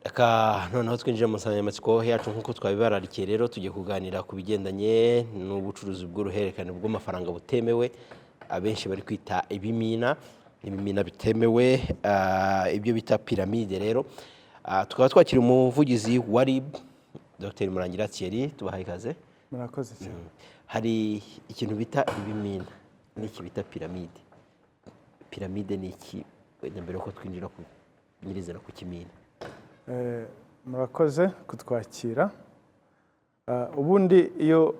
Aka noneho twinjira mu nsanganyamatsiko yacu nk'uko twabibararikiye rero tugiye kuganira ku bigendanye n'ubucuruzi bw'uruhererekane bw'amafaranga butemewe abenshi bari kwita ibimina bitemewe ibyo bita piramide rero tukaba twakira umuvugizi wa RIB Dr Murangira Thierry tubahaye ikaze. Murakoze cyane. Hari ikintu bita ibimina n'iki bita piramide. Piramide ni iki mbere ko twinjira ku nyirizina ku kimina? Murakoze kutwakira. Ubundi iyo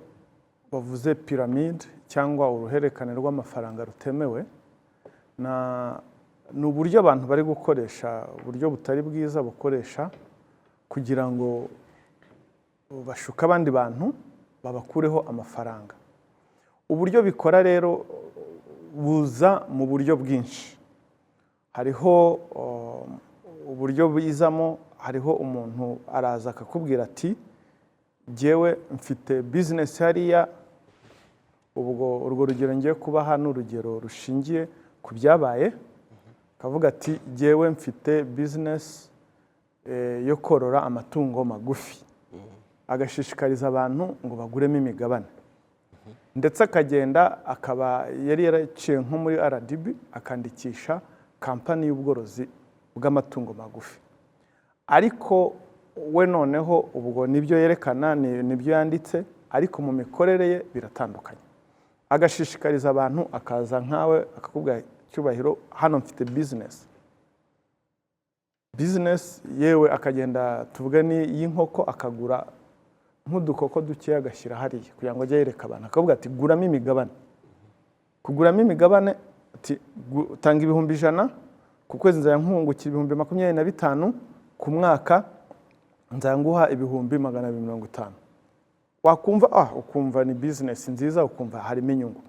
bavuze piramide cyangwa uruhererekane rw'amafaranga rutemewe ni uburyo abantu bari gukoresha, uburyo butari bwiza bukoresha kugira ngo bashuke abandi bantu babakureho amafaranga. Uburyo bikora rero buza mu buryo bwinshi. Hariho uburyo bizamo, hariho umuntu araza akakubwira ati jyewe mfite business hariya, ubwo urwo rugero ngiye kuba hano urugero rushingiye ku byabaye, akavuga ati jyewe mfite business yo korora amatungo magufi, agashishikariza abantu ngo baguremo imigabane, ndetse akagenda akaba yari yaraciye nko muri RDB akandikisha kampani y'ubworozi bw'amatungo magufi. Ariko we noneho ubwo nibyo yerekana, nibyo yanditse, ariko mu mikorere ye biratandukanye. Agashishikariza abantu, akaza nkawe akakubwira cyubahiro hano mfite business yewe akagenda tuvuga ni y'inkoko, akagura nk'udukoko duke agashyira hariya kugira ngo ajye yereka abantu, akavuga ati guramo imigabane. Kuguramo imigabane ati tanga 100,000 ku kwezi nzayahungukira 25,000, ku mwaka nzanguha 250,000. Wakumva ukumva ni business nziza, ukumva harimo inyungu,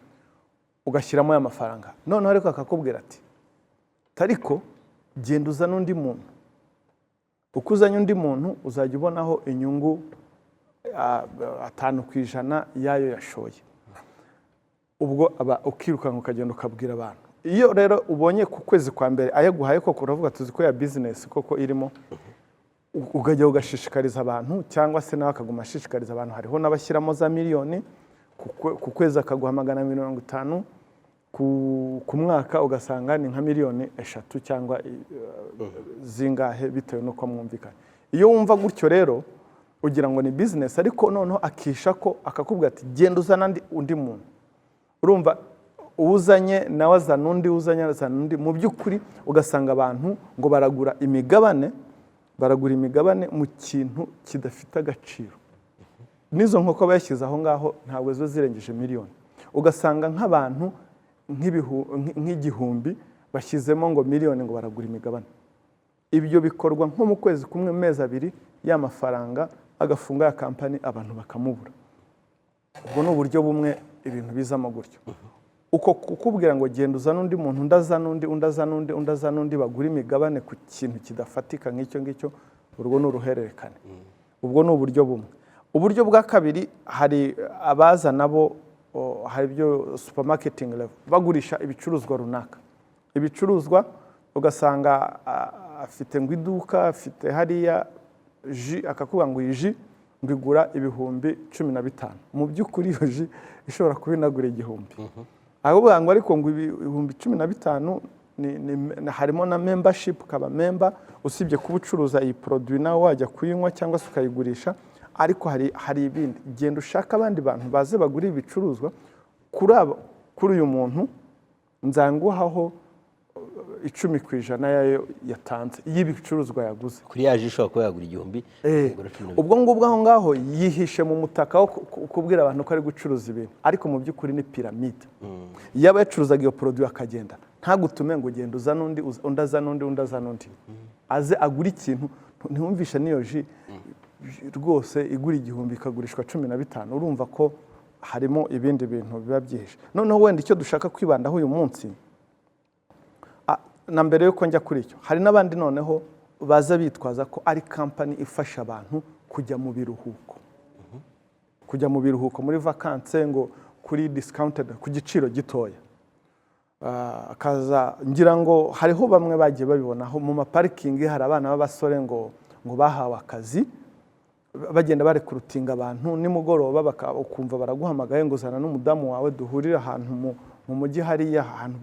ugashyiramo ya mafaranga. Noneho ariko akakubwira ati tariko genda uzana undi muntu, uko uzanye undi muntu uzajya ubonaho inyungu 5% yayo yashoye. Ubwo aba ukirukanka ukagenda ukabwira abantu. Iyo rero ubonye ku kwezi kwa mbere ayaguhaye koko uravuga tuzi ko ya business koko irimo, ukajya ugashishikariza abantu, cyangwa se nawe akaguma ashishikariza abantu. Hariho n'abashyiramo za miliyoni ku kwezi akaguha 50, ku mwaka ugasanga ni nka 3,000,000 cyangwa zingahe bitewe nuko mwumvikana. Iyo wumva gutyo rero ugira ngo ni business, ariko noneho akisha ko akakubwira ati genda uzana undi muntu. Urumva uzanye nawe azana undi, uzanye azana undi, mu by'ukuri ugasanga abantu ngo baragura imigabane mu kintu kidafite agaciro. Nizo nkoko bayashyize aho ngaho ntabwo zo zirengeje miliyoni. Ugasanga nk'abantu nk'igihumbi bashyizemo ngo miliyoni ngo baragura imigabane. Ibyo bikorwa nko mu kwezi kumwe, mu mezi 2, ya mafaranga agafunga ya kampani, abantu bakamubura. Ubwo ni uburyo bumwe ibintu bizamo gutyo. Uko kukubwira ngo genda uzana undi muntu, undazana undi bagura imigabane ku kintu kidafatika nk'icyo ngicyo, urwo ni uruhererekane. Ubwo ni uburyo bumwe. Uburyo bwa kabiri, hari abaza nabo, hari ibyo supermarketing level, bagurisha ibicuruzwa runaka. Ibicuruzwa ugasanga afite ngo iduka, afite hariya ji, akakubwira ngo iyi ji ngigura 15,000. Mu by'ukuri iyo ji ishobora kubinagura 1,000. Ahubwo ngo ariko ngo 15,000 harimo na membership, kaba member, usibye kubucuruza iyi produit nawe wajya kuyinywa cyangwa se ukayigurisha. Ariko hari ibindi, genda ushaka abandi bantu baze bagura ibicuruzwa kuri uyu muntu, nzanguhaho 10% yayo yatanze y'ibicuruzwa yaguze. Kuri yaje ishobora kuba yagura 1,000. Ubwo ngubwo aho ngaho yihishe mu mutaka wo kubwira abantu ko ari gucuruza ibintu, ariko mu by'ukuri ni piramide. Yaba yacuruzaga iyo produit akagenda, ntagutume ngo genda uzana undi, undazana undi, aze agura ikintu. Ntiwumvisha niyo ji rwose igura 1,000 ikagurishwa 15. Urumva ko harimo ibindi bintu biba byihishe. Noneho wenda icyo dushaka kwibandaho uyu munsi, na mbere yuko njya kuri icyo, hari n'abandi noneho baza bitwaza ko ari kampani ifasha abantu kujya mu biruhuko. Kujya mu biruhuko muri vacances, ngo kuri discounted, ku giciro gitoya. Akaza ngira ngo hariho bamwe bagiye babibonaho mu maparikingi, hari abana b'abasore ngo ngo bahawe akazi bagenda barekurutinga abantu nimugoroba ukumva baraguhamagaye ngo zana n'umudamu wawe duhurire ahantu mu mujyi hariya ahantu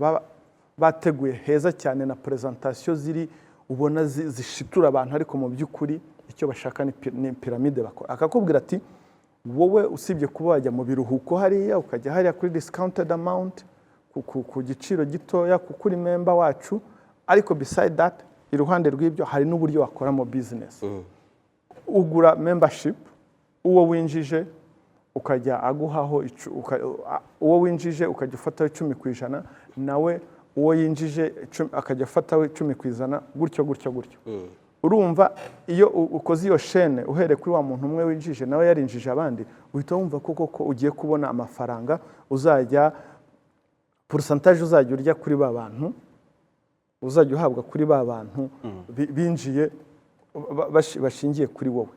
bateguye heza cyane na presentation ziri ubona zishitura abantu ariko mu by'ukuri icyo bashaka ni piramide bakora akakubwira ati wowe usibye kuba wajya mu biruhuko hariya ukajya hariya kuri discounted amount ku giciro gitoya kuko uri member wacu ariko beside that iruhande rw'ibyo hari n'uburyo wakoramo business ugura membership uwo winjije ukajya aguhaho uwo winjije ukajya ufataho 10% nawe uwo yinjije akajya afataho 10% gutyo urumva iyo ukoze iyo chaîne uhereye kuri wa muntu umwe winjije nawe yarinjije abandi uhita wumva koko ugiye kubona amafaranga uzajya pourcentage uzajya urya kuri ba bantu uzajya uhabwa kuri ba bantu binjiye bashingiye kuri wowe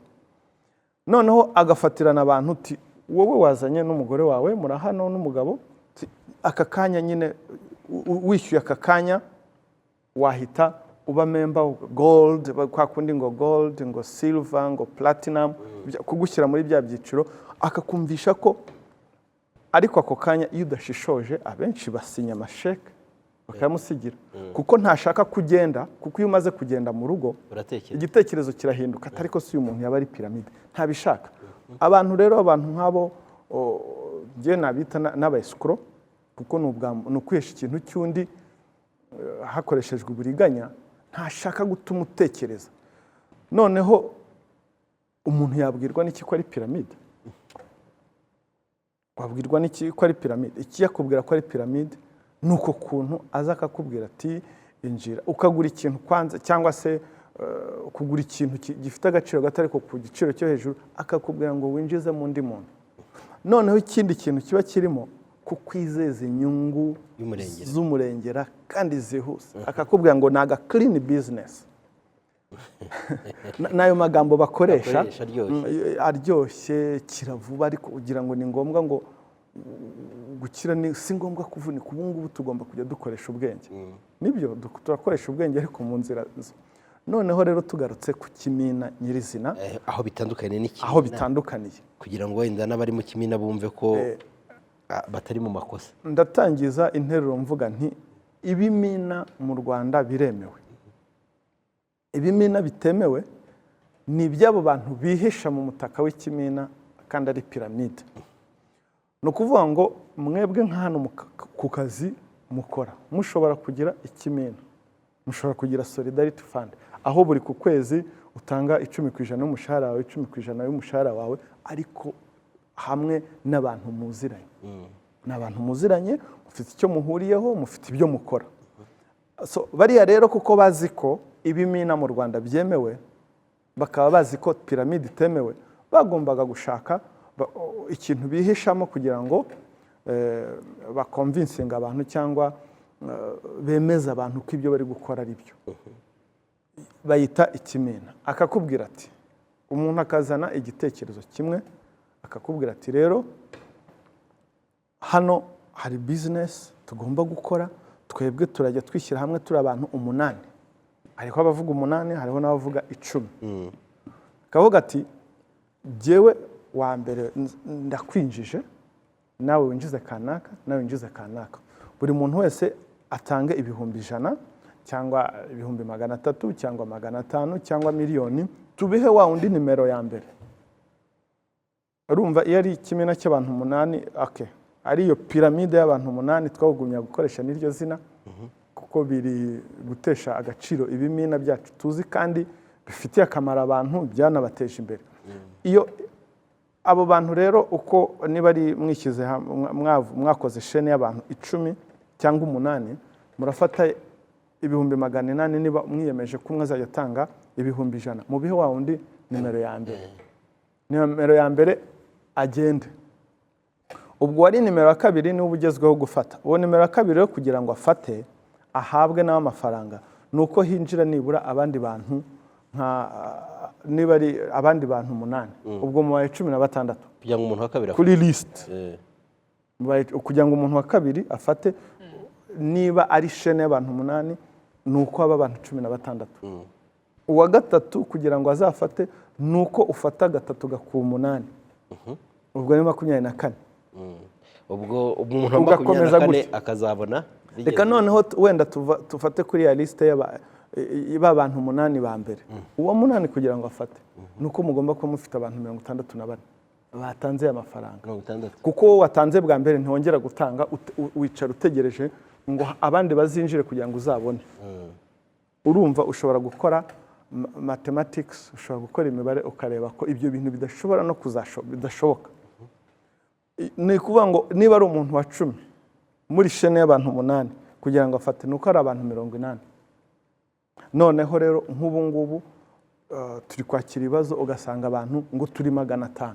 noneho agafatirana abantu uti wowe wazanye n'umugore wawe murahano n'umugabo aka kanya nyine wishyuye aka kanya wahita uba member gold kwa kundi ngo gold ngo silver ngo platinum kugushyira muri bya byiciro akakumvisha ko ariko ako kanya iyo udashishoje abenshi basinya amasheke bakamusigira kuko ntashaka kugenda kuko iyo umaze kugenda mu rugo igitekerezo kirahinduka atari ko si umuntu yaba ari piramide ntabishaka abantu rero abantu nk'abo ngiye nabita n'abayescro kuko ni ukwihesha ikintu cy'undi hakoreshejwe uburiganya ntashaka gutuma utekereza noneho umuntu yabwirwa n'iki ko ari piramide wabwirwa n'iki ko ari piramide ikiyakubwira ko ari piramide nuko kuntu aza akakubwira ati injira ukagura ikintu kwanza cyangwa se kugura ikintu gifite agaciro gato ariko ku giciro cyo hejuru akakubwira ngo winjize mu ndi muntu noneho ikindi kintu kiba kirimo kukwizeza inyungu z'umurengera kandi zihuse akakubwira ngo naga clean business nayo magambo bakoresha aryoshye kiravuba ariko ugira ngo ni ngombwa ngo gukira ni si ngombwa kuvunika ubu ngubu tugomba kujya dukoresha ubwenge nibyo turakoresha ubwenge ariko mu nzira noneho rero tugarutse ku kimina nyirizina aho bitandukaniye n'ikimina aho bitandukaniye kugira ngo wenda n'abari mu kimina bumve ko batari mu makosa ndatangiza interuro mvuga nti ibimina mu Rwanda biremewe ibimina bitemewe ni iby'abo bantu bihisha mu mutaka w'ikimina kandi ari piramide ni ukuvuga ngo mwebwe nk'ahantu ku kazi mukora mushobora kugira ikimina mushobora kugira solidarity fund aho buri ku kwezi utanga 10% y'umushahara wawe 10% y'umushahara wawe ariko hamwe n'abantu muziranye n'abantu muziranye mufite icyo muhuriyeho mufite ibyo mukora so bariya rero kuko bazi ko ibimina mu Rwanda byemewe bakaba bazi ko piramide itemewe bagombaga gushaka ikintu bihishamo kugira ngo bakonvinsinga abantu cyangwa bemeza abantu ko ibyo bari gukora ari byo bayita ikimina akakubwira ati umuntu akazana igitekerezo kimwe akakubwira ati rero hano hari business tugomba gukora twebwe turajya twishyira hamwe turi abantu 8 hariho abavuga 8 hariho n'abavuga 10 akavuga ati jewe wa mbere ndakwinjije nawe winjize kanaka nawe winjize kanaka buri muntu wese atange 100,000 cyangwa 300,000 cyangwa 500 cyangwa miliyoni tubihe wa undi nimero ya mbere urumva iyo ari kimina cy'abantu 8 okay ari iyo piramide y'abantu 8 twagumya gukoresha n'iryo zina kuko biri gutesha agaciro ibimina byacu tuzi kandi bifitiye akamaro abantu byanabateje imbere iyo abo bantu rero uko niba ari mwishyize mwakoze shene y'abantu 10 cyangwa 8 murafata 800 niba mwiyemeje ko mwazajya tanga 100,000 mu bihe wa undi nimero ya mbere nimero ya mbere agende ubwo wari nimero ya kabiri ni ubugezweho gufata uwo nimero ya kabiri rero kugira ngo afate ahabwe nawe amafaranga nuko hinjira nibura abandi bantu nka niba ari abandi bantu 8 ubwo mu 16 kugira ngo umuntu wa kabiri kuri list kugira ngo umuntu wa kabiri afate niba ari shene y'abantu 8 nuko aba bantu 16 uwa gatatu kugira ngo azafate ni uko ufata gatatu gakuba umunani, ubwo ni 24. ubwo umuntu wa 24 akazabona. Reka noneho wenda tufate kuri ya liste y'abantu 8 ba mbere. Uwo 8 kugira ngo afate nuko mugomba kuba mufite abantu 64 batanze amafaranga, kuko wowe watanze bwa mbere ntiwongera gutanga, wicara utegereje ngo abandi bazinjire kugira ngo uzabone. Urumva ushobora gukora mathematics, ushobora gukora imibare ukareba ko ibyo bintu bidashobora no bidashoboka. Ni kuvuga ngo niba ari umuntu wa 10 muri shene y'abantu 8 kugira ngo afate nuko ari abantu 80. Noneho rero nk'ubu ngubu turi kwakira ibibazo ugasanga abantu ngo turi 500.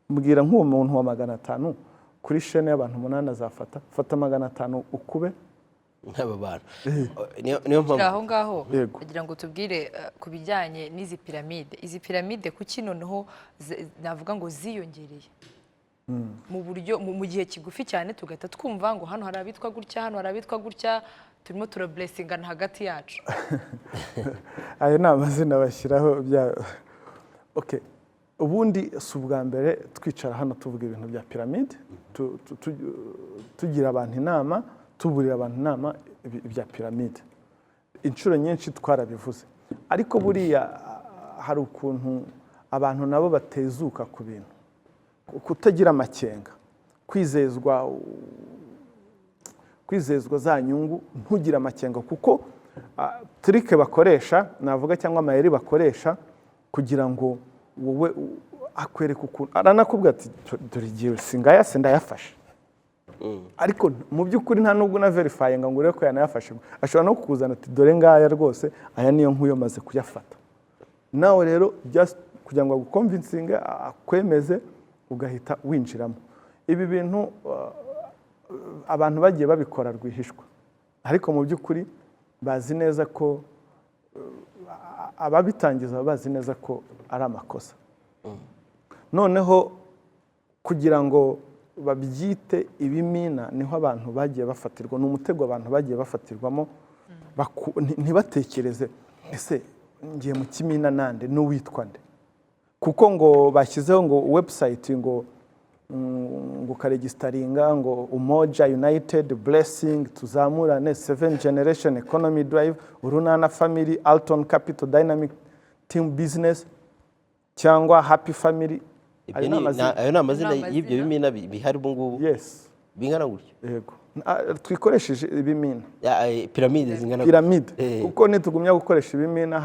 Mbwira nk'uwo muntu wa 500 kuri shene y'abantu 8 azafata, fata 500 ukube nk'aba bantu. Niyo mpamvu aho ngaho kugira ngo tubwire ku bijyanye n'izi piramide. Izi piramide kuki noneho navuga ngo ziyongereye mu buryo mu gihe kigufi cyane, tugahita twumva ngo hano hari abitwa gutya, hano hari abitwa gutya, turimo turablessingana hagati yacu. Ayo ni amazina bashyiraho bya okay. Ubundi si ubwa mbere twicara hano tuvuga ibintu bya piramide, tugira abantu inama, tuburira abantu inama ibya piramide. Inshuro nyinshi twarabivuze, ariko buriya hari ukuntu abantu nabo batezuka ku bintu, kutagira amakenga, kwizezwa za nyungu, ntugira amakenga, kuko trike bakoresha navuga cyangwa amayeri bakoresha kugira ngo wowe akwereka ukuntu aranakubwira ati dore igihe singaya sindayafashe, ariko mu by'ukuri nta nubwo na verifying ngo urebe ko yanayafashe. Ashobora no kukuzana ati dore ngaya rwose aya niyo nkuyo maze kuyafata. Nawe rero just kugira ngo aguconvincinge akwemeze ugahita winjiramo. Ibi bintu abantu bagiye babikora rwihishwa, ariko mu by'ukuri bazi neza ko ababitangiza bazi neza ko ari amakosa. Noneho kugira ngo babyite ibimina niho abantu bagiye bafatirwa, n'umutego abantu bagiye bafatirwamo, ntibatekereze ese ngiye mu kimina nande n'uwitwa nde, kuko ngo bashyizeho ngo website ngo ukaregistaringa ngo Umoja United Blessing, Tuzamurane, 7 Generation Economy Drive, Urunana Family, Alton Capital Dynamic Team Business cyangwa Happy Family. Ayo ni amazina y'ibyo bimina bihari ubu ngubu. Yes, bingana gutyo. Yego, twikoresheje ibimina piramide zingana piramide, kuko nitugumya gukoresha ibimina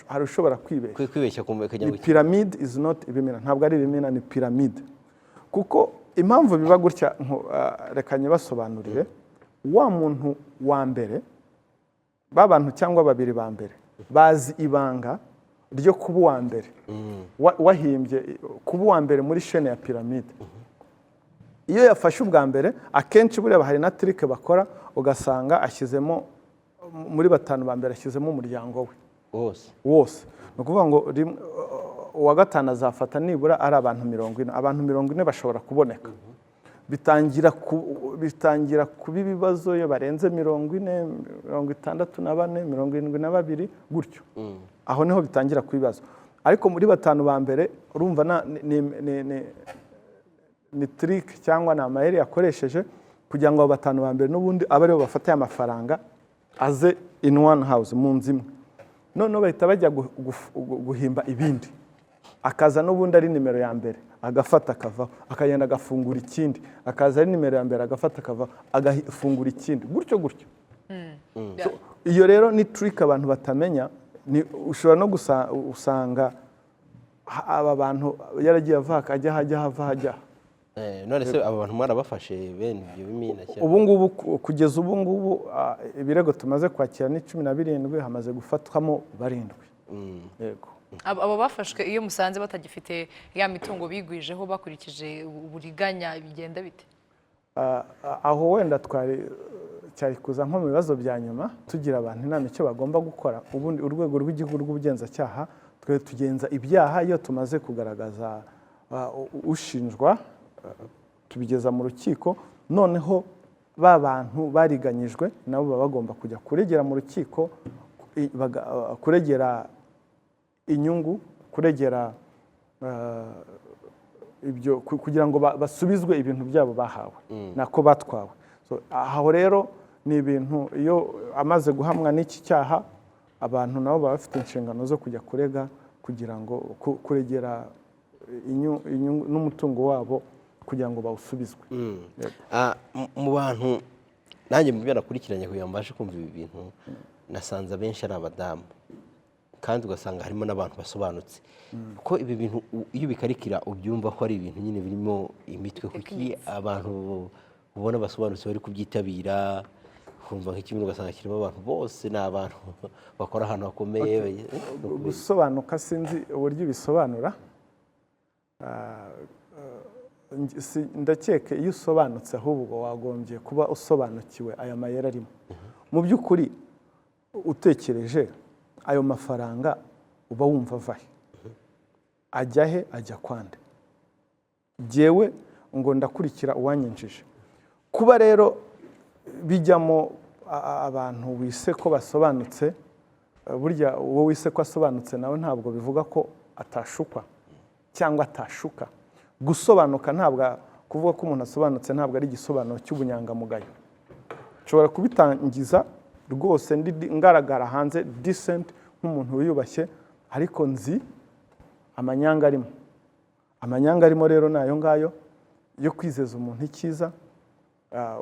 hari ushobora kwibeshya kumva kajya gutya. Piramide is not ibimina, ntabwo ari ibimina, ni piramide. Kuko impamvu biba gutya reka nyibasobanurire. Wa muntu wa mbere, babantu cyangwa babiri ba mbere bazi ibanga ryo kuba uwa mbere, wahimbye kuba uwa mbere muri shene ya piramide. Iyo yafashe ubwa mbere, akenshi buriya hari na trike bakora, ugasanga ashyizemo muri 5 ba mbere ashyizemo umuryango we wose. Ni ukuvuga ngo uwa gatanu azafata nibura ari abantu 40. Abantu 40 bashobora kuboneka. Bitangira kuba ibibazo iyo barenze 40, 64, 72 gutyo. Aho niho bitangira ku bibazo. Ariko muri 5 ba mbere urumva ni trick cyangwa na amayeri yakoresheje kugira ngo 5 ba mbere n'ubundi abe aribo bafata amafaranga aze in one house, mu nzu imwe. None bahita bajya guhimba ibindi, akaza n'ubundi ari nimero ya mbere agafata akavaho, akagenda agafungura ikindi, akaza ari nimero ya mbere agafata akavaho, agafungura ikindi, gutyo gutyo. Iyo rero ni trick abantu batamenya. Ushobora no usanga aba bantu yaragiye avaka ajya hajya. None se aba bantu mwarabafashe bene ibyo bimina cyane? Ubu ngubu kugeza ubu ngubu ibirego tumaze kwakira ni 17, hamaze gufatwamo 7. Yego. Abo bafashwe iyo musanze batagifite ya mitungo bigwijeho bakurikije uburiganya bigenda bite? Aho wenda cyari kuza nko mu bibazo bya nyuma tugira abantu inama icyo bagomba gukora. Ubundi urwego rw'igihugu rw'ubugenzacyaha twe tugenza ibyaha iyo tumaze kugaragaza ushinjwa, tubigeza mu rukiko. Noneho ba bantu bariganyijwe nabo baba bagomba kujya kuregera mu rukiko kuregera inyungu, kuregera ibyo kugira ngo basubizwe ibintu byabo bahawe nako batwawe. Aho rero ni ibintu iyo amaze guhamwa n'iki cyaha, abantu nabo baba bafite inshingano zo kujya kurega kugira ngo kuregera inyungu n'umutungo wabo kugira ngo bawusubizwe. Mu bantu nanjye mu byo nakurikiranye kugira ngo mbashe kumva ibi bintu, nasanze abenshi ari abadamu kandi ugasanga harimo n'abantu basobanutse. Ko ibi bintu iyo bikarikira ubyumva ko ari ibintu nyine birimo imitwe, kuki abantu ubona basobanutse bari kubyitabira, kumva nk'ikimwe ugasanga kirimo abantu bose ni abantu bakora ahantu hakomeye. Gusobanuka sinzi uburyo bisobanura, ndakeka iyo usobanutse ahubwo wagombye kuba usobanukiwe aya mayeri arimo. Mu by'ukuri utekereje ayo mafaranga uba wumva avahe, ajya he, ajya kwande? Jyewe ngo ndakurikira uwanyinjije. Kuba rero bijyamo abantu wise ko basobanutse, burya uwo wise ko asobanutse nawe ntabwo bivuga ko atashukwa cyangwa atashuka. Gusobanuka ntabwo kuvuga ko umuntu asobanutse ntabwo ari igisobanuro cy'ubunyangamugayo. Nshobora kubitangiza rwose ngaragara hanze decent nk'umuntu wiyubashye, ariko nzi amanyanga arimo. Amanyanga arimo rero nayo ngayo yo kwizeza umuntu icyiza,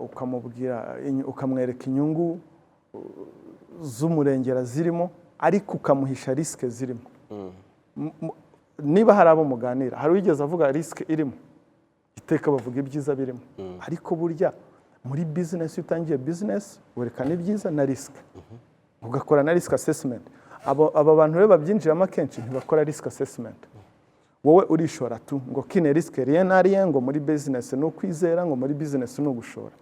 ukamubwira ukamwereka inyungu z'umurengera zirimo, ariko ukamuhisha risike zirimo. Niba hari abo muganira, hari wigeze avuga risike irimo, iteka bavuga ibyiza birimo. Ariko burya muri business, iyo utangiye business werekana ibyiza na risike, ugakora na risk assessment. Aba bantu rero babyinjiramo akenshi ntibakora risk assessment. Wowe urishora tu ngo kine risike rien ngo muri business no kwizera, ngo muri business no gushora.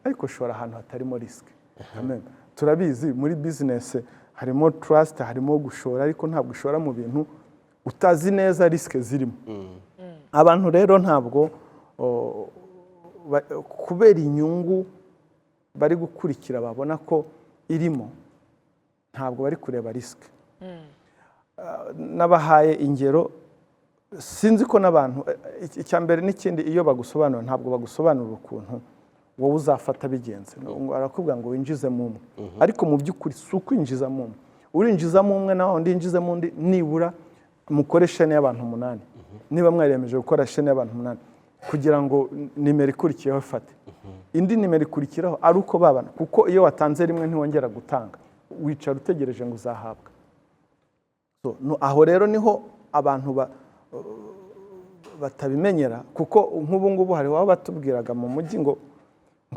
Ariko shora ahantu hatarimo risike. Amen. Turabizi muri business harimo trust, harimo gushora, ariko ntabwo ushora mu bintu utazi neza risike zirimo. Abantu rero ntabwo kubera inyungu bari gukurikira babona ko irimo, ntabwo bari kureba risike. Nabahaye ingero, sinzi ko n'abantu icyambere n'ikindi iyo bagusobanura ntabwo bagusobanura ukuntu wowe uzafata bigenze. Arakubwira ngo winjizemo umwe, ariko mu by'ukuri si ukwinjizamo umwe. Urinjizamo umwe naho undi yinjizamo undi, nibura mukore shene y'abantu 8. Niba mwaremeje gukora shene y'abantu 8 kugira ngo nimero ikurikiyeho ifate, indi nimero ikurikiraho ari uko babana, kuko iyo watanze rimwe ntiwongera gutanga, wicara utegereje ngo uzahabwa. Aho rero niho abantu batabimenyera, kuko nk'ubu ngubu hari waba batubwiraga mu mujyi ngo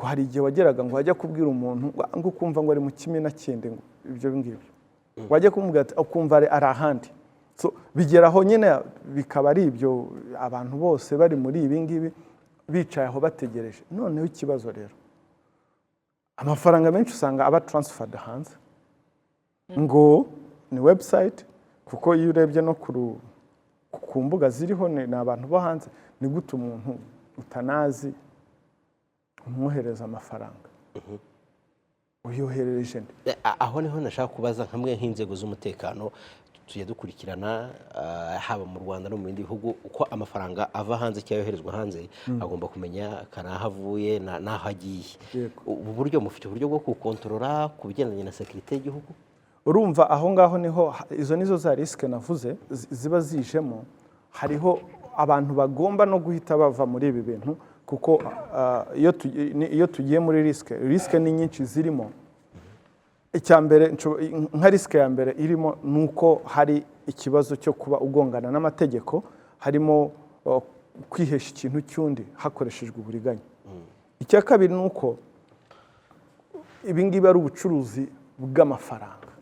hari igihe wageraga ngo wajya kubwira umuntu ngo ukumva ngo ari mu kimina kindi, ngo ibyo ngibyo wajya kumubwira ukumva ari ahandi. Bigeraho nyine bikaba ari ibyo, abantu bose bari muri ibi ngibi bicaye aho bategereje. Noneho ikibazo rero, amafaranga menshi usanga aba transferred hanze, ngo ni website, kuko iyo urebye no ku mbuga ziriho ni abantu bo hanze. Ni gute umuntu utanazi umwohereza amafaranga uyoherereje nde? Aho niho nashaka kubaza nkamwe nk'inzego z'umutekano tujya dukurikirana, haba mu Rwanda no mu bindi bihugu, uko amafaranga ava hanze cyangwa yoherezwa hanze, agomba kumenya kanaho avuye n'aho agiye. Ubu buryo mufite uburyo bwo kukontorora ku bigendanye na sekirite y'igihugu? Urumva aho ngaho niho izo nizo za risike navuze ziba zijemo. Hariho abantu bagomba no guhita bava muri ibi bintu, kuko iyo tugiye muri risike ni nyinshi zirimo. Icyambere nka risike ya mbere irimo nuko hari ikibazo cyo kuba ugongana n'amategeko, harimo kwihesha ikintu cy'undi hakoreshejwe uburiganya. Icya kabiri nuko ibi ngibi ari ubucuruzi bw'amafaranga,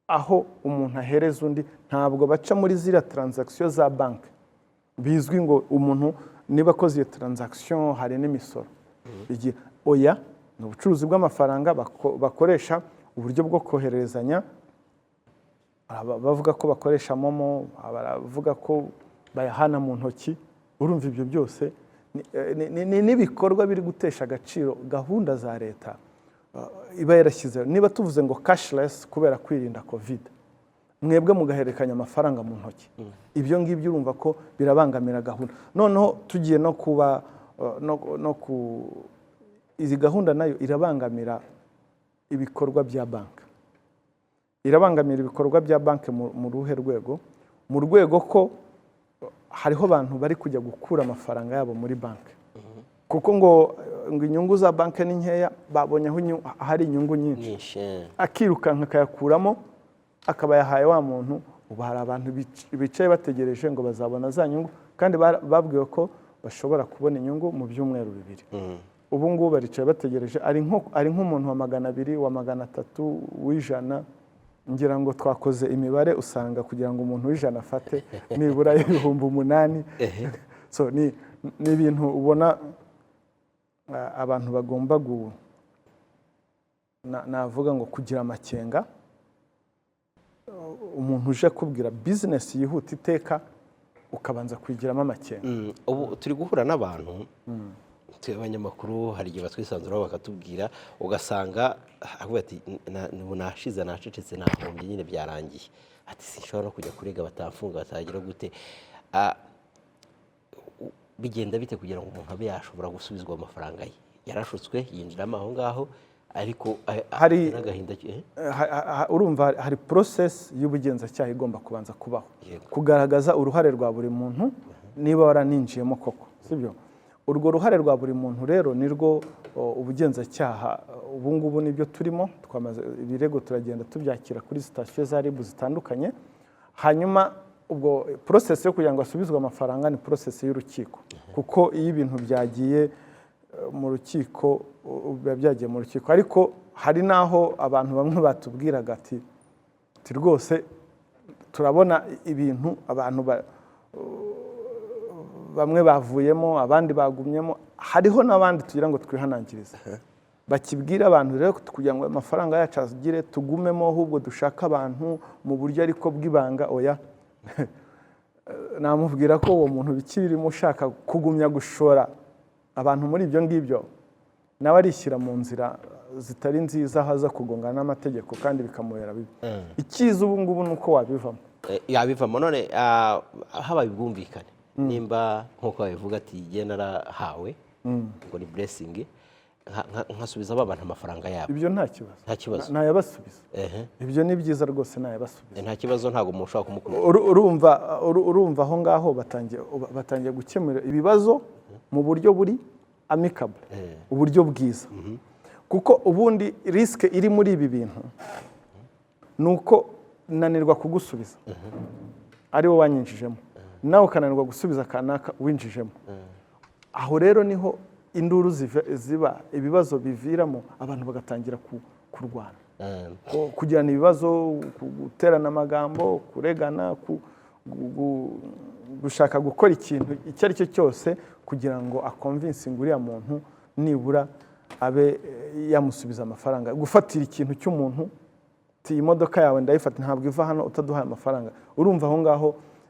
aho umuntu ahereza undi, ntabwo baca muri ziriya transaction za banki bizwi ngo umuntu niba akoze iyo transaction hari n'imisoro. Oya, ni ubucuruzi bw'amafaranga bakoresha uburyo bwo kohererezanya. Bavuga ko bakoresha momo, baravuga ko bayahana mu ntoki. Urumva ibyo byose ni n'ibikorwa biri gutesha agaciro gahunda za leta iba yarashyizeho. Niba tuvuze ngo cashless kubera kwirinda covid, mwebwe mugahererekanya amafaranga mu ntoki, ibyo ngibyo urumva ko birabangamira gahunda. Noneho tugiye no kuba izi gahunda nayo irabangamira ibikorwa bya banki. Irabangamira ibikorwa bya banki mu ruhe rwego? Mu rwego ko hariho abantu bari kujya gukura amafaranga yabo muri banki, kuko ngo inyungu za banki ni nkeya, babonye aho hari inyungu nyinshi, akirukanka akayakuramo akaba yahaye wa muntu. Ubu hari abantu bicaye bategereje ngo bazabona za nyungu, kandi babwiwe ko bashobora kubona inyungu mu byumweru 2. Ubu ngubu baricaye bategereje, ari nk'umuntu wa 200, wa 300, w'100. Ngira ngo twakoze imibare usanga kugira ngo umuntu w'100 afate nibura 8,000. So ni ibintu ubona abantu bagomba navuga ngo kugira amakenga. Umuntu uje kubwira business yihuta iteka ukabanza kwigiramo amakenga. Ubu turi guhura n'abantu abanyamakuru, hari igihe batwisanzuraho bakatubwira, ugasanga avuga ati nashize nacecetse nahombye nyine byarangiye, ati sinshobora no kujya kurega batamfunga batagira gute. Bigenda bite kugira ngo umuntu abe yashobora gusubizwa amafaranga ye? Yarashutswe yinjiramo aho ngaho, ariko hari n'agahinda. Urumva hari process y'ubugenzacyaha igomba kubanza kubaho, kugaragaza uruhare rwa buri muntu niba waraninjiyemo koko, sibyo? Urwo ruhare rwa buri muntu rero nirwo ubugenzacyaha ubu ngubu nibyo turimo. Twamaze ibirego turagenda tubyakira kuri sitasiyo za RIB zitandukanye, hanyuma ubwo process yo kugira ngo asubizwe amafaranga ni process y'urukiko, kuko iyo ibintu byagiye mu rukiko biba byagiye mu rukiko. Ariko hari naho abantu bamwe batubwiraga ati rwose turabona ibintu abantu bamwe bavuyemo, abandi bagumyemo. Hariho n'abandi tugira ngo twihanangirize, bakibwira abantu rero kugira ngo amafaranga yacu agire tugumemo, ahubwo dushaka abantu mu buryo ariko bw'ibanga. Oya, namubwira ko uwo muntu bikirimo ushaka kugumya gushora abantu muri ibyo ngibyo, nawe arishyira mu nzira zitari nziza, haza kugongana n'amategeko kandi bikamubera bibi. Icyiza ubu ngubu ni uko wabivamo. Yabivamo. None habaye ubwumvikane, nimba nk'uko babivuga ati igihe narahawe ngo ni blessing, nkasubiza abantu amafaranga yabo, ibyo nta kibazo, ntayabasubiza. Ibyo ni byiza rwose, ntayabasubiza, nta kibazo. Ntabwo umuntu ushobora kumukura. Urumva aho ngaho batangiye gukemura ibibazo mu buryo buri amicable, uburyo bwiza. Kuko ubundi risike iri muri ibi bintu ni uko nanirwa kugusubiza ari wo wanyinjijemo, nawe ukananirwa gusubiza kanaka winjijemo. Aho rero niho induru ziba, ibibazo biviramo, abantu bagatangira kurwana, kugirana ibibazo, guterana amagambo, kuregana, gushaka gukora ikintu icyo ari cyo cyose kugira ngo akonvinsinge uriya muntu nibura abe yamusubiza amafaranga. Gufatira ikintu cy'umuntu, iyi modoka yawe ndayifata, ntabwo iva hano utaduhaye amafaranga. Urumva aho ngaho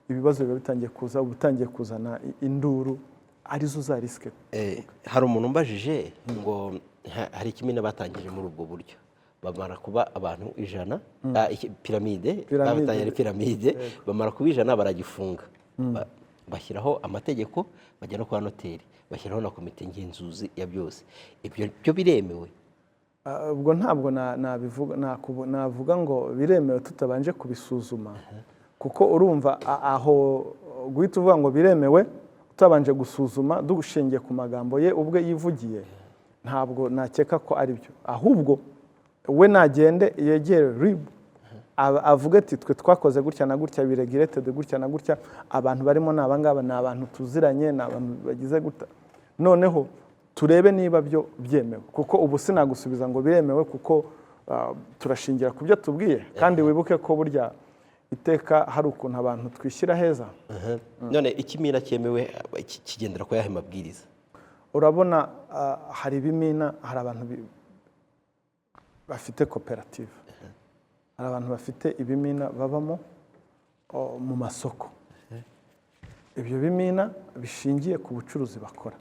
ibibazo biba bitangiye kuza, ubutangiye kuzana induru, arizo za risike. Hari umuntu umbajije ngo hari ikimina batangije muri ubwo buryo, bamara kuba abantu 100, piramide, babatangije piramide, bamara kuba 100 baragifunga, bashyiraho amategeko, bajya no kwa noteri, bashyiraho na komite ngenzuzi ya byose. Ibyo byo biremewe? Ubwo ntabwo navuga ngo biremewe tutabanje kubisuzuma, kuko urumva aho guhita uvuga ngo biremewe utabanje gusuzuma dushingiye ku magambo ye ubwe yivugiye, ntabwo nakeka ko ari byo. Ahubwo we nagende yegere RIB avuga ati twe twakoze gutya na gutya, biregireted gutya na gutya, abantu barimo ni abangaba, ni abantu tuziranye, ni abantu bagize gutya, noneho turebe niba byo byemewe. Kuko ubu sinagusubiza ngo biremewe, kuko turashingira ku byo tubwiye, kandi wibuke ko burya iteka hari ukuntu abantu twishyira heza. None ikimina cyemewe kigendera ko yahe mabwiriza? Urabona hari ibimina, hari abantu bafite koperative, hari abantu bafite ibimina babamo mu masoko. Ibyo bimina bishingiye ku bucuruzi bakora.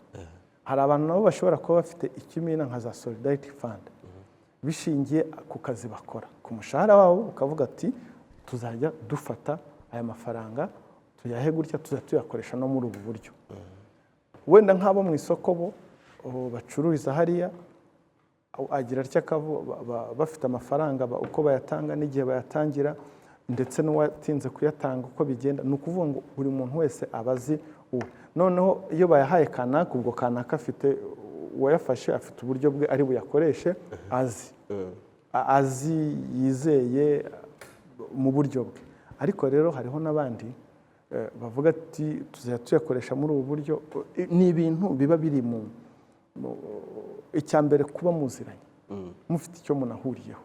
Hari abantu nabo bashobora kuba bafite ikimina nka za Solidarity Fund, bishingiye ku kazi bakora, ku mushahara wabo, ukavuga ati tuzajya dufata aya mafaranga tuyahe gutya, tuzajya tuyakoresha no muri ubu buryo. Wenda nk'abo mu isoko bo bacururiza hariya, agira atya bafite amafaranga uko bayatanga n'igihe bayatangira, ndetse n'uwatinze kuyatanga uko bigenda. Ni ukuvuga ngo buri muntu wese aba azi uwe. Noneho iyo bayahaye kanaka, ubwo kanaka afite uwayafashe afite uburyo bwe ari buyakoreshe azi yizeye mu buryo bwe. Ariko rero hariho n'abandi bavuga ati tuzajya tuyakoresha muri ubu buryo. Ni ibintu biba biri mu icya mbere, kuba muziranye, mufite icyo munahuriyeho.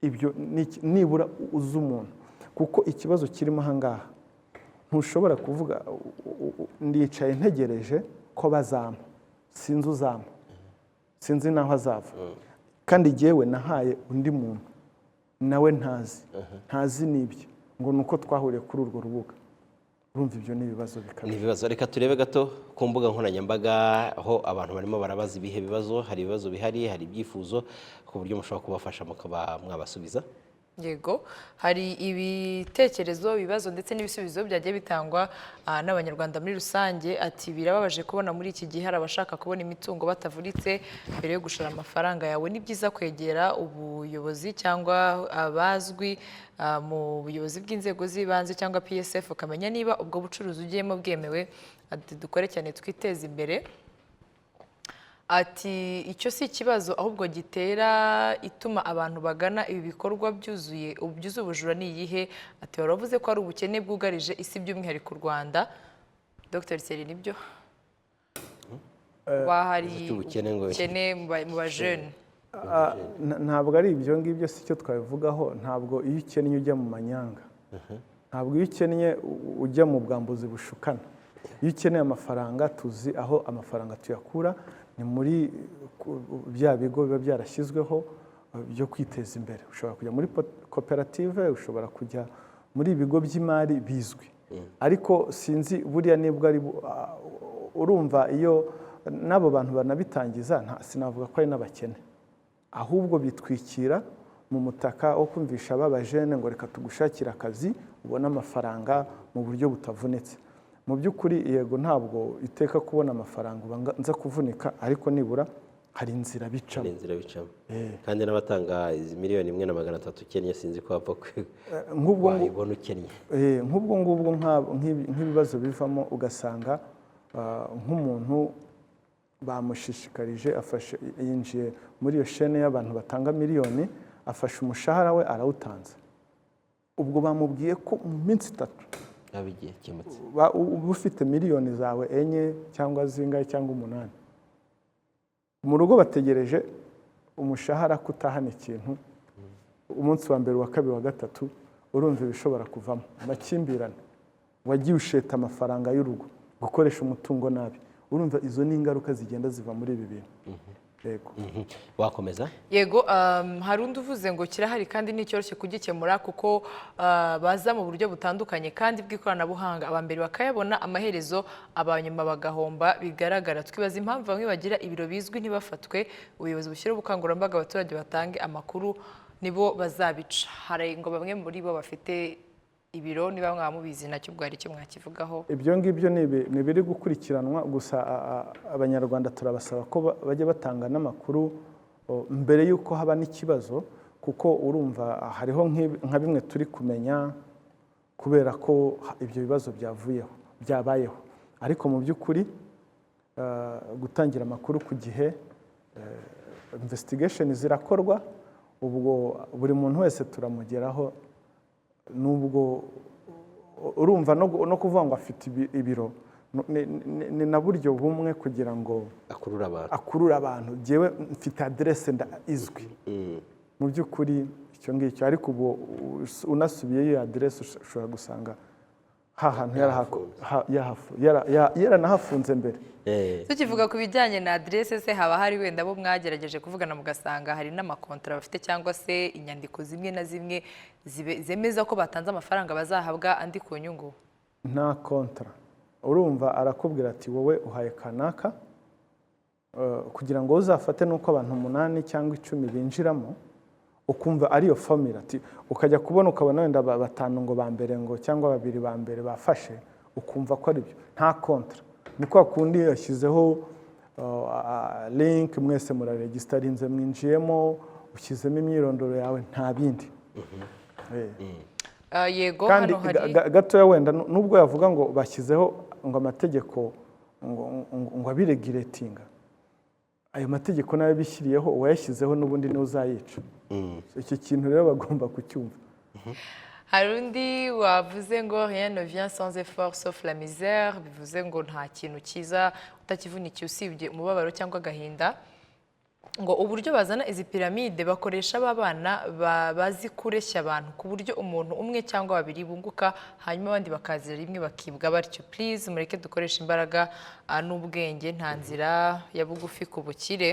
Ibyo nibura uzi umuntu, kuko ikibazo kirimo aha ngaha, ntushobora kuvuga ndicaye ntegereje ko bazampa, sinzi uzampa, sinzi n'aho azava, kandi jyewe nahaye undi muntu nawe ntazi n'ibyo, ngo ni uko twahuriye kuri urwo rubuga. Urumva ibyo ni ibibazo bikabije. Ni ibibazo. Reka turebe gato ku mbuga nkoranyambaga aho abantu barimo barabaza ibihe bibazo. Hari ibibazo bihari, hari ibyifuzo ku buryo mushobora kubafasha mukaba mwabasubiza. Yego, hari ibitekerezo, ibibazo ndetse n'ibisubizo byagiye bitangwa n'abanyarwanda muri rusange. Ati birababaje kubona muri iki gihe hari abashaka kubona imitungo batavunitse mbere yo gushora amafaranga yawe. Ni byiza kwegera ubuyobozi cyangwa abazwi mu buyobozi bw'inzego z'ibanze cyangwa PSF, ukamenya niba ubwo bucuruzi ugiyemo bwemewe. Ati dukore cyane twiteze imbere. Ati icyo si ikibazo ahubwo gitera ituma abantu bagana ibi bikorwa byuzuye ubujura ni iyihe? Ati waravuze ko ari ubukene bwugarije isi by'umwihariko u Rwanda. Dr. Thierry, nibyo wahari ubukene mu bajene? Ntabwo ari ibyo ngibyo, si cyo twabivugaho. Ntabwo iyo ukennye ujya mu manyanga, ntabwo iyo ukennye ujya mu bwambuzi bushukana. Iyo ukeneye amafaranga, tuzi aho amafaranga tuyakura, ni muri bya bigo biba byarashyizweho byo kwiteza imbere. Ushobora kujya muri koperative, ushobora kujya muri ibigo by'imari bizwi. Ariko sinzi buriya nibwo ari urumva, iyo n'abo bantu banabitangiza sinavuga ko ari n'abakene, ahubwo bitwikira mu mutaka wo kumvisha ababajene ngo reka tugushakire akazi ubone amafaranga mu buryo butavunitse. Mu by'ukuri yego, ntabwo iteka kubona amafaranga ubanza kuvunika, ariko nibura hari inzira bicamo. Kandi n'abatanga izi miliyoni 1,300 ukennye, sinzi ko wapfa wayibona ukennye. Nk'ubwo ngubwo nk'ibibazo bivamo, ugasanga nk'umuntu bamushishikarije, yinjiye muri iyo shene y'abantu batanga miliyoni, afashe umushahara we arawutanze. Ubwo bamubwiye ko mu minsi 3 uba ufite miliyoni zawe 4 cyangwa zingahe cyangwa 8. Mu rugo bategereje umushahara kutahana ikintu, umunsi wa mbere, wa kabiri, wa gatatu. Urumva ibishobora kuvamo amakimbirane. Wagiye usheta amafaranga y'urugo, gukoresha umutungo nabi. Urumva izo ni ingaruka zigenda ziva muri ibi bintu. Yego. Wakomeza? Yego, hari undi uvuze ngo kirahari kandi nticyoroshye kugikemura kuko baza mu buryo butandukanye kandi bw'ikoranabuhanga. Abambere bakayabona, amaherezo abanyuma bagahomba bigaragara. Twibaza impamvu bamwe bagira ibiro bizwi ntibafatwe. Ubuyobozi bushyira ubukangurambaga, abaturage batange amakuru, nibo bazabica. Hari ngo bamwe muri bo bafite ibiro, niba mwamubizi nacyo bwari icyo mwakivugaho. Ibyo ngibyo ni biri gukurikiranwa, gusa abanyarwanda turabasaba ko bajya batanga n'amakuru mbere y'uko haba n'ikibazo, kuko urumva hariho nka bimwe turi kumenya kubera ko ibyo bibazo byabayeho. Ariko mu by'ukuri gutangira amakuru ku gihe, investigation zirakorwa, ubwo buri muntu wese turamugeraho. Nubwo urumva no kuvuga ngo afite ibiro ni na buryo bumwe kugira ngo akurura abantu. Jewe mfite adresse izwi mu by'ukuri icyo ngicyo, ariko ubu unasubiye iyo adresse ushobora gusanga hantu yaranahafunze mbere. Tukivuga ku bijyanye na adresse, se haba hari wenda bo mwagerageje kuvugana mugasanga hari n'amakontra bafite cyangwa se inyandiko zimwe na zimwe zemeza ko batanze amafaranga bazahabwa andi ku nyungu? Nta kontra. Urumva arakubwira ati wowe uhaye kanaka kugira ngo uzafate nuko abantu 8 cyangwa 10 binjiramo ukumva ariyo formula ati ukajya kubona ukabona wenda batanu ngo ba mbere ngo cyangwa babiri ba mbere bafashe ukumva ko ari byo nta kontra ni kwa kundi yashyizeho link mwese muraregistarinze mwinjiyemo ushyizemo imyirondoro yawe nta bindi yego kandi hano hari gatoya wenda nubwo yavuga ngo bashyizeho ngo amategeko ngo abiregiretinga ayo mategeko nayo bishyiriyeho uwayashyizeho n'ubundi niwe uzayica iki kintu rero bagomba kucyumva hari undi wavuze ngo rien ne vient sans effort sauf la misère bivuze ngo nta kintu cyiza utakivunikiye usibye umubabaro cyangwa agahinda ngo uburyo bazana izi piramide bakoresha abana bazi kureshya abantu ku buryo umuntu umwe cyangwa babiri bunguka hanyuma abandi bakazira rimwe bakibwa batyo please mureke dukoresha imbaraga n'ubwenge nta nzira ya bugufi ku bukire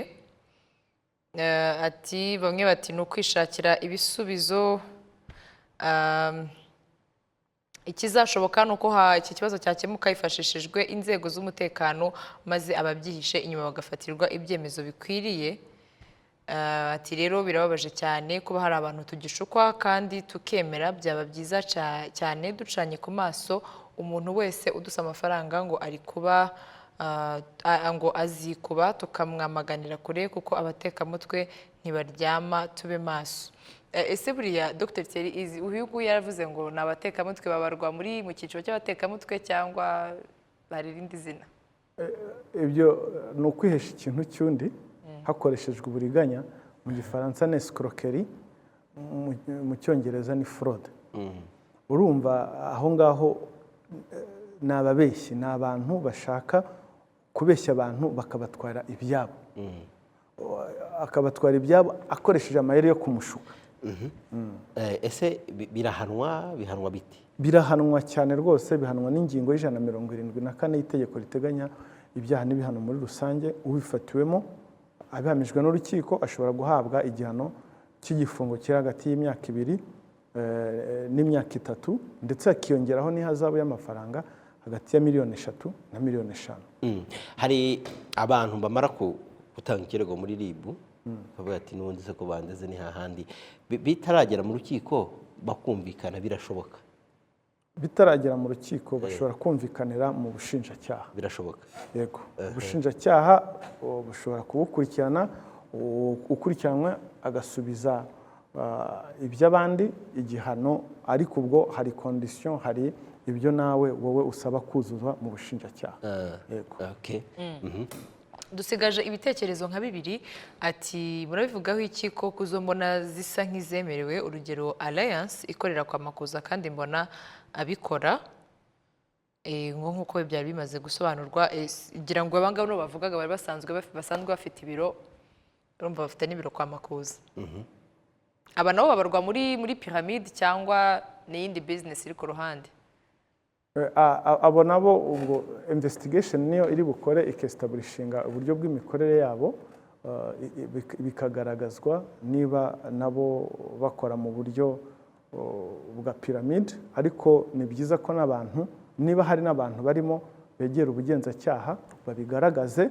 ati bamwe bati ni ukwishakira ibisubizo ikizashoboka ni uko iki kibazo cyakemuka hifashishijwe inzego z'umutekano maze ababyihishe inyuma bagafatirwa ibyemezo bikwiriye ati rero birababaje cyane kuba hari abantu tugishukwa kandi tukemera byaba byiza cyane ducanye ku maso umuntu wese udusa amafaranga ngo ari kuba ngo azikuba tukamwamaganira kure kuko abatekamutwe ntibaryama tube maso ese buriya Dr Thierry uyu nguyu yaravuze ngo ni abatekamutwe babarwa mu cyiciro cy'abatekamutwe cyangwa bari irindi zina ibyo ni ukwihesha ikintu cy'undi hakoreshejwe uburiganya mu gifaransa ni escroquerie mu cyongereza ni fraude urumva aho ngaho ni ababeshyi ni abantu bashaka kubeshya abantu bakabatwara ibyabo akabatwara ibyabo akoresheje amayeri yo kumushuka ese bihanwa biti birahanwa cyane rwose bihanwa n'ingingo y'174 y'itegeko riteganya ibyaha n'ibihano muri rusange ubifatiwemo abihamijwe n'urukiko ashobora guhabwa igihano cy'igifungo kiri hagati y'imyaka 2 n'imyaka 3 ndetse akiyongeraho n'ihazabu y'amafaranga hagati ya $3,000,000 na $5,000,000 hari abantu bamara gutanga ikirego muri RIB bavuga ati n'ubundi se ko bandeze ni hahandi bitaragera mu rukiko bakumvikana birashoboka bitaragera mu rukiko bashobora kumvikanira mu bushinjacyaha birashoboka yego ubushinjacyaha bushobora kubukurikirana ukurikiranwe agasubiza iby'abandi igihano ariko ubwo hari condition hari ibyo nawe wowe usaba kuzuza mu bushinjacyaha yego okay dusigaje ibitekerezo nka 2 ati murabivugaho iki ko kuzo mbona zisa nk'izemerewe urugero Alliance ikorera kwa Makuza kandi mbona abikora nkuko byari bimaze gusobanurwa ngira ngo abangabo no bavugaga bari basanzwe bafite ibiro urumva bafite n'ibiro kwa Makuza aba nabo babarwa muri pyramide cyangwa n'iyindi business iri ku ruhande abo nabo ubwo investigation niyo iri bukore ikestablishinga uburyo bw'imikorere yabo bikagaragazwa niba nabo bakora mu buryo bwa pyramide ariko ni byiza ko n'abantu niba hari n'abantu barimo begera ubugenzacyaha babigaragaze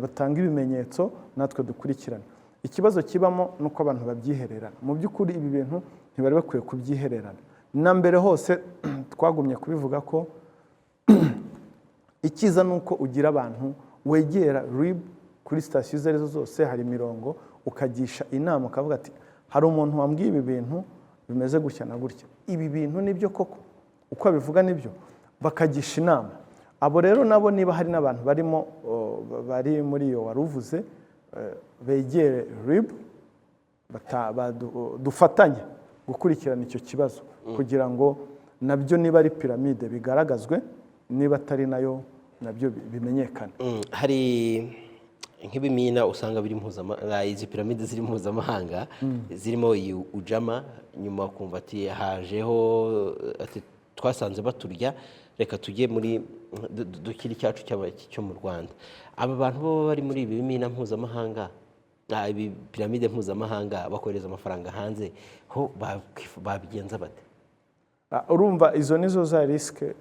batanga ibimenyetso natwe dukurikirana ikibazo kibamo nuko abantu babyihererana mu by'ukuri ibi bintu ntibari bakwiye kubyihererana na mbere hose twagumye kubivuga ko ikiza nuko ugira abantu wegera RIB kuri sitasiyo izo arizo zose hari imirongo ukagisha inama ukavuga ati hari umuntu wambwiye ibi bintu bimeze gutya na gutya ibi bintu nibyo koko uko abivuga nibyo bakagisha inama abo rero nabo niba hari n'abantu barimo bari muri iyo waruvuze begere RIB dufatanye gukurikirana icyo kibazo kugira ngo nabyo niba ari piramide bigaragazwe niba atari nayo nabyo bimenyekana hari nk'ibimina usanga biri izi piramide ziri mpuzamahanga zirimo iyi ujama nyuma ukumva ati hajeho ati twasanze baturya reka tujye muri dukiri cyacu cyo mu Rwanda aba bantu bo bari muri ibi bimina mpuzamahanga ibi piramide mpuzamahanga bakohereza amafaranga hanze ho babigenza bate urumva izo nizo za risike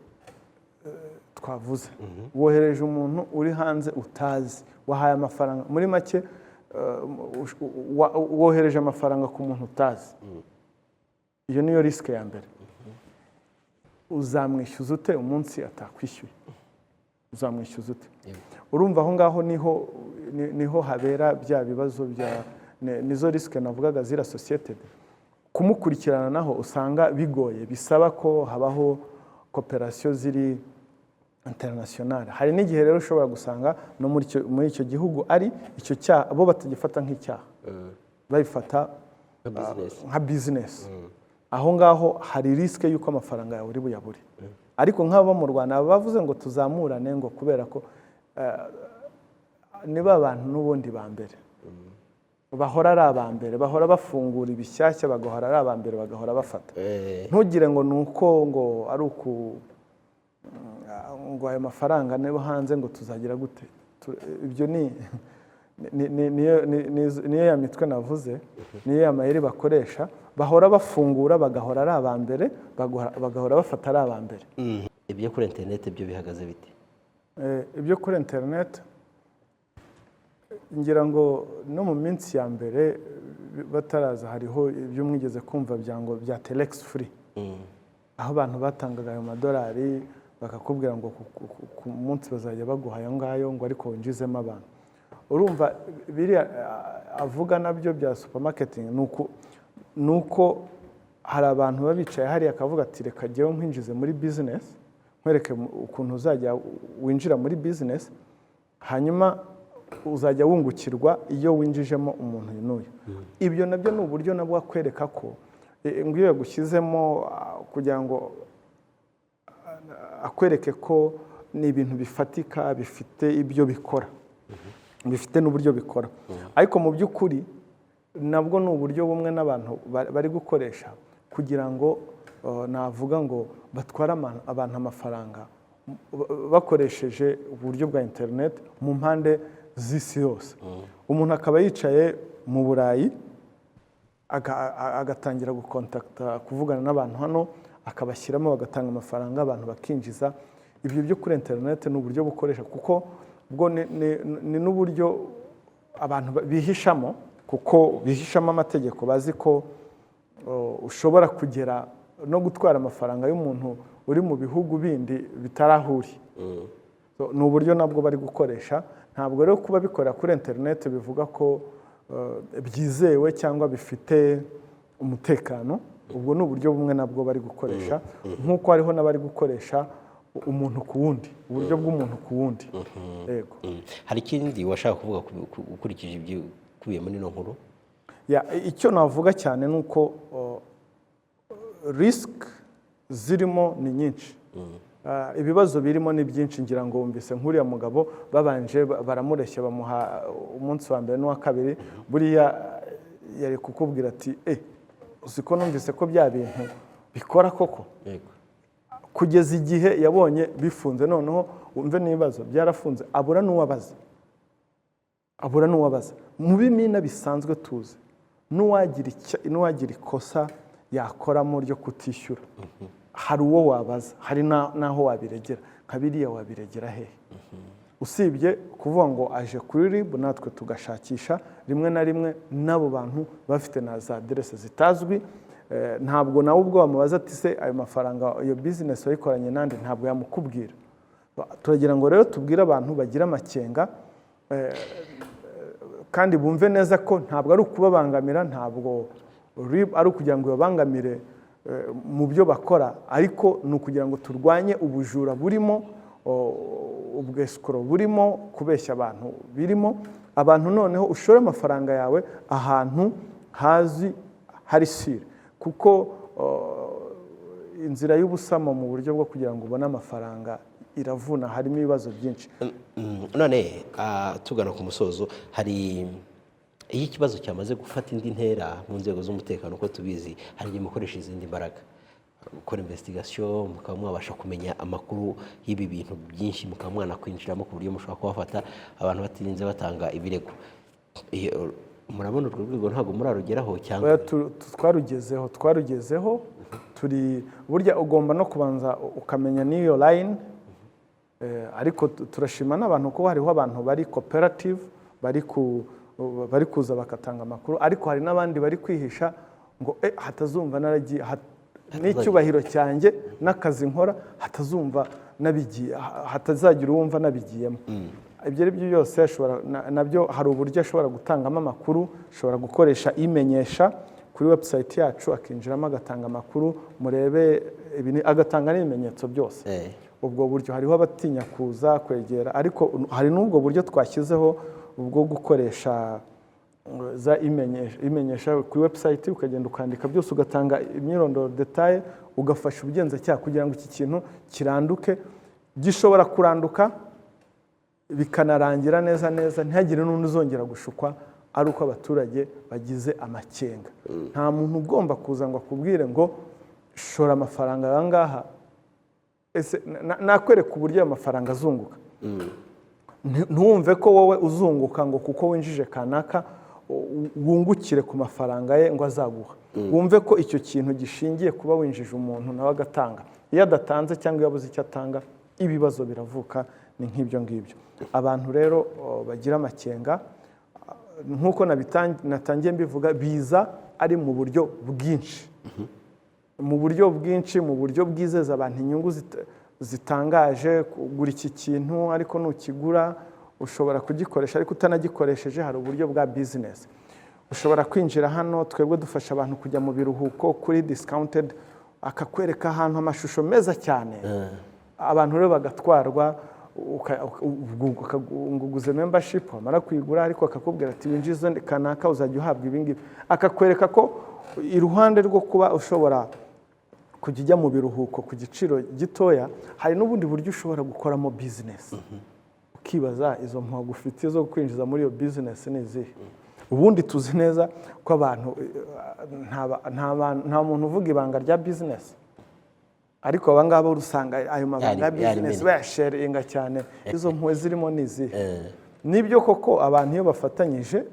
twavuze wohereje umuntu uri hanze utazi wahaye amafaranga muri make wohereje amafaranga ku muntu utazi iyo niyo risike ya mbere uzamwishyuza ute umunsi atakwishyuye uzamwishyuza ute urumva aho ngaho niho habera bya bibazo bya nizo risike navugaga zira societe kumukurikirana naho usanga bigoye bisaba ko habaho kooperasiyo ziri internationale hari n'igihe rero ushobora gusanga no muri icyo gihugu ari icyo cyaha bo batagifata nk'icyaha babifata nka business aho ngaho hari risike y'uko amafaranga yawe uri buyabure ariko nk'abo mu Rwanda bavuze ngo tuzamurane ngo kubera ko niba abantu n'ubundi ba mbere bahora ari abambere bahora bafungura ibishyashya bagahora ari abambere bagahora bafata ntugire ngo nuko ngo ari uku ngo ayo mafaranga niba hanze ngo tuzagira gute ibyo niyo ya mitwe navuze niyo ya mayeri bakoresha bahora bafungura bagahora ari abambere bagahora bafata ari abambere ibyo kuri interineti byo bihagaze bite ibyo kuri interineti ngira ngo no mu minsi ya mbere bataraza hariho ibyo mwigeze kumva bya telex free aho abantu batangaga ayo madolari bakakubwira ngo ku munsi bazajya baguha ayo ngayo ngo ariko winjizemo abantu urumva biriya avuga nabyo bya supermarketing nuko hari abantu baba bicaye hariya akavuga ati reka jyewe nkwinjize muri business nkwereke ukuntu uzajya winjira muri business hanyuma uzajya wungukirwa iyo winjijemo umuntu n'uyu ibyo nabyo ni uburyo nabwo akwereka ko ngo iyo yagushyizemo kugira ngo akwereke ko ni ibintu bifatika bifite ibyo bikora bifite n'uburyo bikora ariko mu by'ukuri nabwo ni uburyo bumwe n'abantu bari gukoresha kugira ngo navuga ngo batware abantu amafaranga bakoresheje uburyo bwa interineti mu mpande z'isi yose umuntu akaba yicaye mu Burayi agatangira gukontakta kuvugana n'abantu hano akabashyiramo bagatanga amafaranga abantu bakinjiza ibyo byo kuri interineti ni uburyo bukoresha kuko bwo ni n'uburyo abantu bihishamo kuko bihishamo amategeko bazi ko ushobora kugera no gutwara amafaranga y'umuntu uri mu bihugu bindi bitarahuri ni uburyo nabwo bari gukoresha ntabwo rero kuba bikorera kuri interineti bivuga ko byizewe cyangwa bifite umutekano ubwo ni uburyo bumwe nabwo bari gukoresha nk'uko hariho n'abari gukoresha umuntu ku wundi uburyo bw'umuntu ku wundi yego hari ikindi washaka kuvuga ukurikije ibyo ukubiye muri ino nkuru icyo navuga cyane ni uko risike zirimo ni nyinshi ibibazo birimo ni byinshi ngira ngo wumvise nk'uriya mugabo babanje baramureshya bamuha umunsi wa mbere n'uwa kabiri buriya yari kukubwira ati uzi ko numvise ko bya bintu bikora koko kugeza igihe yabonye bifunze noneho wumve n'ibibazo byarafunze abura n'uwabaza mu bimina bisanzwe tuzi n'uwagira ikosa yakoramo ryo kutishyura hari uwo wabaza hari n'aho wabiregera nka biriya wabiregera hehe usibye kuvuga ngo aje kuri RIB natwe tugashakisha rimwe na rimwe n'abo bantu bafite na za aderese zitazwi ntabwo nawe ubwo wamubaza ati se ayo mafaranga iyo bizinesi wayikoranye nande ntabwo yamukubwira turagira ngo rero tubwire abantu bagira amakenga kandi bumve neza ko ntabwo ari ukubabangamira ntabwo RIB ari ukugira ngo babangamire mu byo bakora ariko ni ukugira ngo turwanye ubujura burimo ubwesikoro burimo kubeshya abantu birimo abantu noneho ushore amafaranga yawe ahantu hazi hari sire kuko inzira y'ubusamo mu buryo bwo kugira ngo ubone amafaranga iravuna harimo ibibazo byinshi none tugana ku musozo hari iyo ikibazo cyamaze gufata indi ntera mu nzego z'umutekano uko tubizi hari igihe mukoresha izindi mbaraga gukora investigation mukaba mwabasha kumenya amakuru y'ibi bintu byinshi mukaba mwanakwinjiramo ku buryo mushobora kubafata abantu batirinze batanga ibirego murabona urwo rwego ntabwo murarugeraho cyangwa twarugezeho turi burya ugomba no kubanza ukamenya n'iyo line ariko turashima n'abantu ko hariho abantu bari cooperative bari kuza bagatanga amakuru, ariko hari n'abandi bari kwihisha ngo hatazumva naragiye n'icyubahiro cyanjye n'akazi nkora hatazumva nabigiye, hatazagira uwumva nabigiyemo. Ibyo ari byo byose nabyo hari uburyo ashobora gutangamo amakuru, ashobora gukoresha imenyesha kuri website yacu akinjiramo agatanga amakuru, murebe agatanga n'ibimenyetso byose. Ubwo buryo hariho abatinya kuza kwegera, ariko hari n'ubwo buryo twashyizeho ubwo gukoresha za imenyesha kuri website, ukagenda ukandika byose, ugatanga imyirondoro detaye, ugafasha ubugenzacyaha kugira ngo iki kintu kiranduke. Gishobora kuranduka bikanarangira neza neza, ntihagire n'undi uzongera gushukwa ari uko abaturage bagize amakenga. Nta muntu ugomba kuza ngo akubwire ngo shora amafaranga aha ngaha, nakwereka uburyo ayo mafaranga azunguka. Ntuwumve ko wowe uzunguka ngo kuko winjije kanaka wungukire ku mafaranga ye ngo azaguha. Wumve ko icyo kintu gishingiye kuba winjije umuntu nawe agatanga. Iyo adatanze cyangwa iyo abuze icyo atanga, ibibazo biravuka. Ni nk'ibyo ngibyo. Abantu rero bagira amakenga, nk'uko natangiye mbivuga, biza ari mu buryo bwinshi, mu buryo bwizeza abantu inyungu zitangaje. Kugura iki kintu ariko nukigura ushobora kugikoresha, ariko utanagikoresheje hari uburyo bwa business. Ushobora kwinjira hano, twebwe dufasha abantu kujya mu biruhuko kuri discounted, akakwereka ahantu amashusho meza cyane, abantu rero bagatwarwa, uguze membership, wamara kuyigura ariko akakubwira ati winjize kanaka uzajya uhabwa ibingibi. Akakwereka ko iruhande rwo kuba ushobora kujya ujya mu biruhuko ku giciro gitoya, hari n'ubundi buryo ushobora gukoramo business. Ukibaza izo mpamvu ufite zo kwinjiza muri iyo business ni izihe? Ubundi tuzi neza ko abantu nta muntu uvuga ibanga rya business, ariko aba ngaba usanga ayo mabanga ya business bayasharinga cyane. Izo mpuwe zirimo ni izihe? Nibyo koko abantu iyo bafatanyije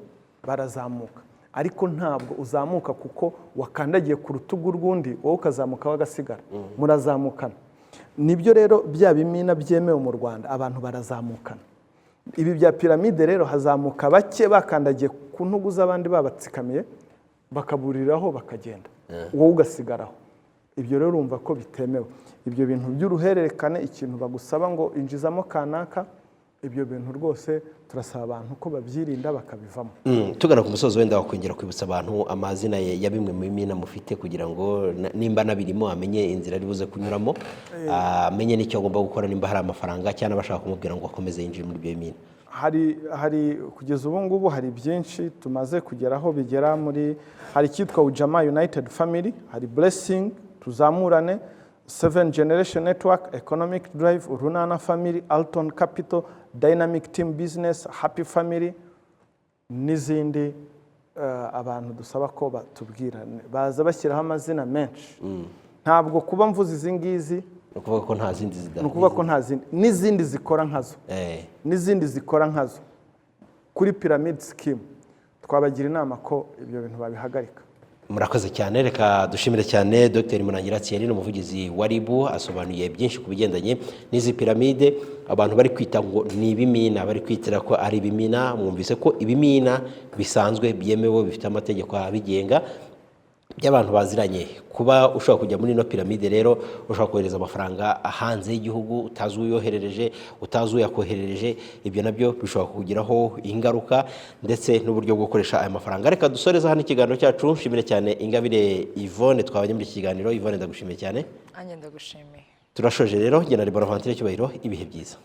barazamuka, ariko ntabwo uzamuka kuko wakandagiye ku rutugu rw'undi wowe ukazamuka wagasigara, murazamukana. Nibyo rero bya bimina byemewe mu Rwanda, abantu barazamukana. Ibi bya piramide rero hazamuka bake bakandagiye ku ntugu z'abandi babatsikamiye, bakaburiraho bakagenda, wowe ugasigaraho. Ibyo rero urumva ko bitemewe. Ibyo bintu by'uruhererekane, ikintu bagusaba ngo injizamo kanaka, ibyo bintu rwose turasaba abantu ko babyirinda bakabivamo. Tugana ku musozo, wenda wakwongera kwibutsa abantu amazina ya bimwe mu bimina mufite, kugira ngo nimba nabirimo amenye inzira ari buze kunyuramo, amenye n'icyo agomba gukora nimba hari amafaranga cyangwa bashaka kumubwira ngo akomeze yinjire muri ibyo bimina. Hari kugeza ubu ngubu hari byinshi tumaze kugeraho bigera muri, hari icyitwa Ujama United Family, hari Blessing, Tuzamurane, 7 Generation Network, Economic Drive, Urunana Family, Alton Capital, Dynamic Team Business, Happy Family n'izindi. Abantu dusaba ko batubwira, baza bashyiraho amazina menshi. Ntabwo kuba mvuze izi ngizi ukuvuga ko nta zindi zidahari, nukuvuga ko nta zindi, n'izindi zikora nkazo, n'izindi zikora nkazo kuri pyramid scheme. Twabagira inama ko ibyo bintu babihagarika. Murakoze cyane. Reka dushimire cyane Dr. Munangira Thierry, umuvugizi wa RIB, asobanuye byinshi ku bigendanye n'izi piramide. Abantu bari kwita ngo ni ibimina, bari kwitira ko ari ibimina. Mwumvise ko ibimina bisanzwe byemewe, bifite amategeko abigenga, by'abantu baziranye. Kuba ushobora kujya muri ino piramide rero, ushobora kohereza amafaranga hanze y'igihugu, utazi uyoherereje, utazi uyakoherereje, ibyo nabyo bishobora kugiraho ingaruka, ndetse n'uburyo bwo gukoresha aya mafaranga. Reka dusoreza hano ikiganiro cyacu. Nshimire cyane Ingabire Yvonne twabanye muri iki kiganiro. Yvonne, ndagushimiye cyane. Anye ndagushimiye. Turashoje rero, njye na Bonaventure Cyubahiro, ibihe byiza.